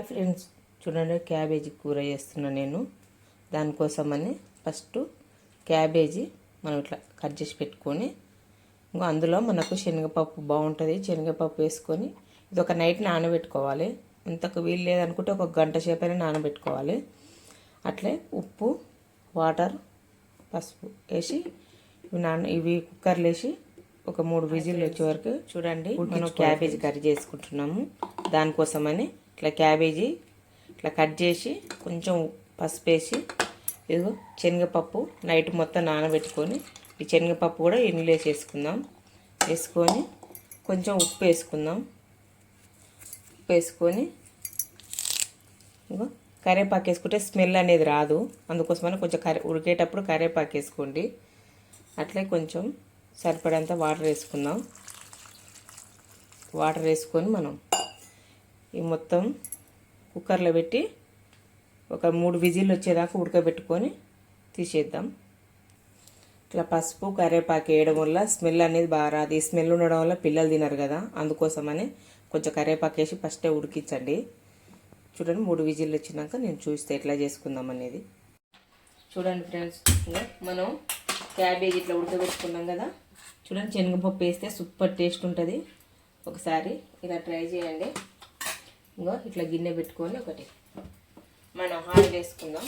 Friends, చూడండి cabbage కూర చేస్తున్నా నేను. దానికోసమని ఫస్ట్ క్యాబేజీ మనం ఇట్లా కట్ చేసి పెట్టుకొని, ఇంకా అందులో మనకు శనగపప్పు బాగుంటుంది. శనగపప్పు వేసుకొని ఇది ఒక నైట్ నానబెట్టుకోవాలి. అంతకు వీలు లేదనుకుంటే ఒక గంట సేపైనా నానబెట్టుకోవాలి. అట్లే ఉప్పు, వాటర్, పసుపు వేసి ఇవి కుక్కర్లో వేసి ఒక 3 విజిల్ వచ్చే వరకు చూడండి మనం క్యాబేజీ కర్రీ చేసుకుంటున్నాము. దానికోసమని ఇట్లా క్యాబేజీ ఇట్లా కట్ చేసి కొంచెం పసుపు వేసి, ఇదిగో శనగపప్పు నైట్ మొత్తం నానబెట్టుకొని ఈ శనగపప్పు కూడా ఇందులో వేసుకుందాం. వేసుకొని కొంచెం ఉప్పు వేసుకుందాం. ఉప్పు వేసుకొని ఇదిగో కరివేపాకు వేసుకుంటే స్మెల్ అనేది రాదు. అందుకోసమని కొంచెం ఉడికేటప్పుడు కరివేపాకు వేసుకోండి. అట్లే కొంచెం సరిపడంత వాటర్ వేసుకుందాం. వాటర్ వేసుకొని మనం ఈ మొత్తం కుక్కర్లో పెట్టి ఒక 3 విజిల్ వచ్చేదాకా ఉడకబెట్టుకొని తీసేద్దాం. ఇట్లా పసుపు కరివేపాకు వేయడం వల్ల స్మెల్ అనేది బాగా రాదు. ఈ స్మెల్ ఉండడం వల్ల పిల్లలు తినరు కదా, అందుకోసమని కొంచెం కరివేపాకు వేసి ఫస్టే ఉడికించండి. చూడండి 3 విజిల్ వచ్చినాక నేను చూస్తే ఎట్లా చేసుకుందాం అనేది. చూడండి ఫ్రెండ్స్, మనం క్యాబేజీ ఇట్లా ఉడకబెట్టుకున్నాం కదా. చూడండి శనగపప్పు వేస్తే సూపర్ టేస్ట్ ఉంటుంది. ఒకసారి ఇలా ట్రై చేయండి. ఇంకో ఇట్లా గిన్నె పెట్టుకొని ఒకటి మనం ఆయిల్ వేసుకుందాం.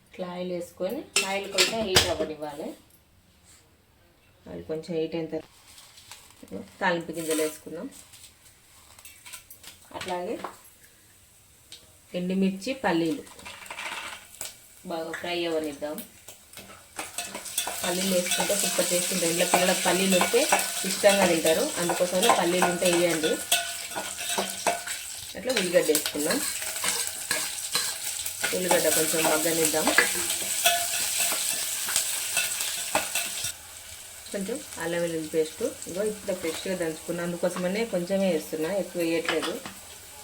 ఇట్లా ఆయిల్ వేసుకొని ఆయిల్ కొంచెం హీట్ అవ్వనివ్వాలి. ఆయిల్ కొంచెం హీట్ అయిన తర్వాత తాలింపు గింజలు వేసుకుందాం. అట్లాగే ఎండుమిర్చి, పల్లీలు బాగా ఫ్రై అవ్వనిద్దాం. పల్లీలు వేసుకుంటే సూపర్ టేస్ట్ ఉంటుంది. ఇంట్లో పిల్లలకు పల్లీలు వస్తే ఇష్టంగా తింటారు, అందుకోసమే పల్లీలు ఉంటే వేయండి. అట్లా ఉల్లిగడ్డ వేసుకుందాం. ఉల్లిగడ్డ కొంచెం మగ్గనిద్దాం. కొంచెం అల్లం వెల్లుల్లి పేస్ట్ ఇగో ఇప్పుడు ఫ్రెష్గా దంచుకున్నాను. అందుకోసమనే కొంచెమే వేస్తున్నా, ఎక్కువ వేయట్లేదు.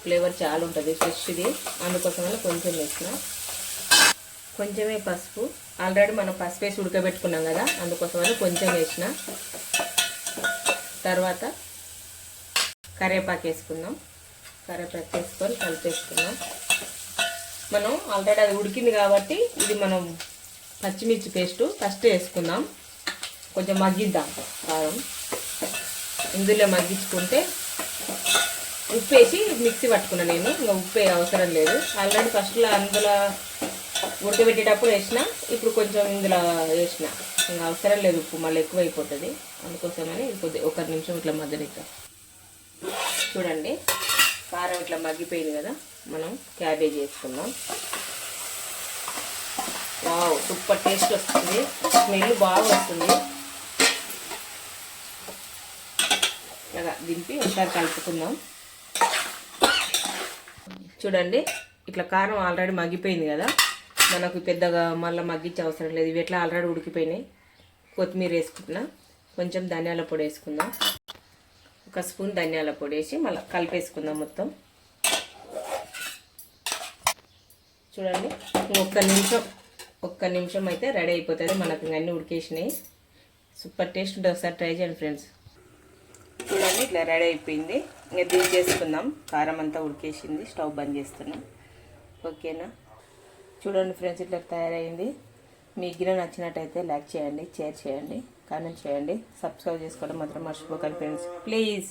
ఫ్లేవర్ చాలా ఉంటుంది ఫ్రెష్ది, అందుకోసమనే కొంచెం వేసిన. కొంచెమే పసుపు, ఆల్రెడీ మనం పసుపు వేసి ఉడకబెట్టుకున్నాం కదా, అందుకోసమని కొంచెం వేసిన. తర్వాత కరివేపాకు వేసుకుందాం. కరివేపాకు వేసుకొని కలిపేసుకుందాం. మనం ఆల్రెడీ అది ఉడికింది కాబట్టి ఇది మనం పచ్చిమిర్చి పేస్ట్ ఫస్ట్ వేసుకుందాం. కొంచెం మగ్గిద్దాం కారం. ఇందులో మగ్గించుకుంటే ఉప్పు వేసి మిక్సీ పట్టుకున్నాను నేను. ఇంకా ఉప్పు అవసరం లేదు. ఆల్రెడీ ఫస్ట్లో అందులో ఉడకబెట్టేటప్పుడు వేసిన, ఇప్పుడు కొంచెం ఇందులో వేసిన. ఇంకా అవసరం లేదు ఉప్పు, మళ్ళీ ఎక్కువ అయిపోతుంది. అందుకోసమని కొద్దిగా 1 నిమిషం ఇట్లా మగ్గనిద్దాం. చూడండి కారం ఇట్లా మగ్గిపోయింది కదా, మనం క్యాబేజీ వేసుకుందాం. వావ్, సూపర్ టేస్ట్ వస్తుంది, స్మెల్ బాగా వస్తుంది. ఇలాగా దింపి ఒకసారి కలుపుకుందాం. చూడండి ఇట్లా కారం ఆల్రెడీ మగ్గిపోయింది కదా, మనకు పెద్దగా మళ్ళీ మగ్గించే అవసరం లేదు. ఇవి ఎట్లా ఆల్రెడీ ఉడికిపోయినాయి. కొత్తిమీర వేసుకుంటున్నా. కొంచెం ధనియాల పొడి వేసుకుందాం. 1 స్పూన్ ధనియాల పొడి వేసి మళ్ళీ కలిపేసుకుందాం మొత్తం. చూడండి 1 నిమిషం అయితే రెడీ అయిపోతుంది. మనకు అన్నీ ఉడికేసినాయి. సూపర్ టేస్ట్ ఉంటుంది. ఒకసారి ట్రై చేయండి ఫ్రెండ్స్. చూడండి ఇట్లా రెడీ అయిపోయింది. ఇంకా దించేసుకుందాం. కారం అంతా ఉడికేసింది. స్టవ్ బంద్ చేస్తున్నాం. ఓకేనా. చూడండి ఫ్రెండ్స్, ఇట్లా తయారైంది. మీకు గిన్నె నచ్చినట్టయితే లైక్ చేయండి, షేర్ చేయండి, కామెంట్ చేయండి, సబ్స్క్రైబ్ చేసుకోవడం మాత్రం మర్చిపోకండి ఫ్రెండ్స్, ప్లీజ్.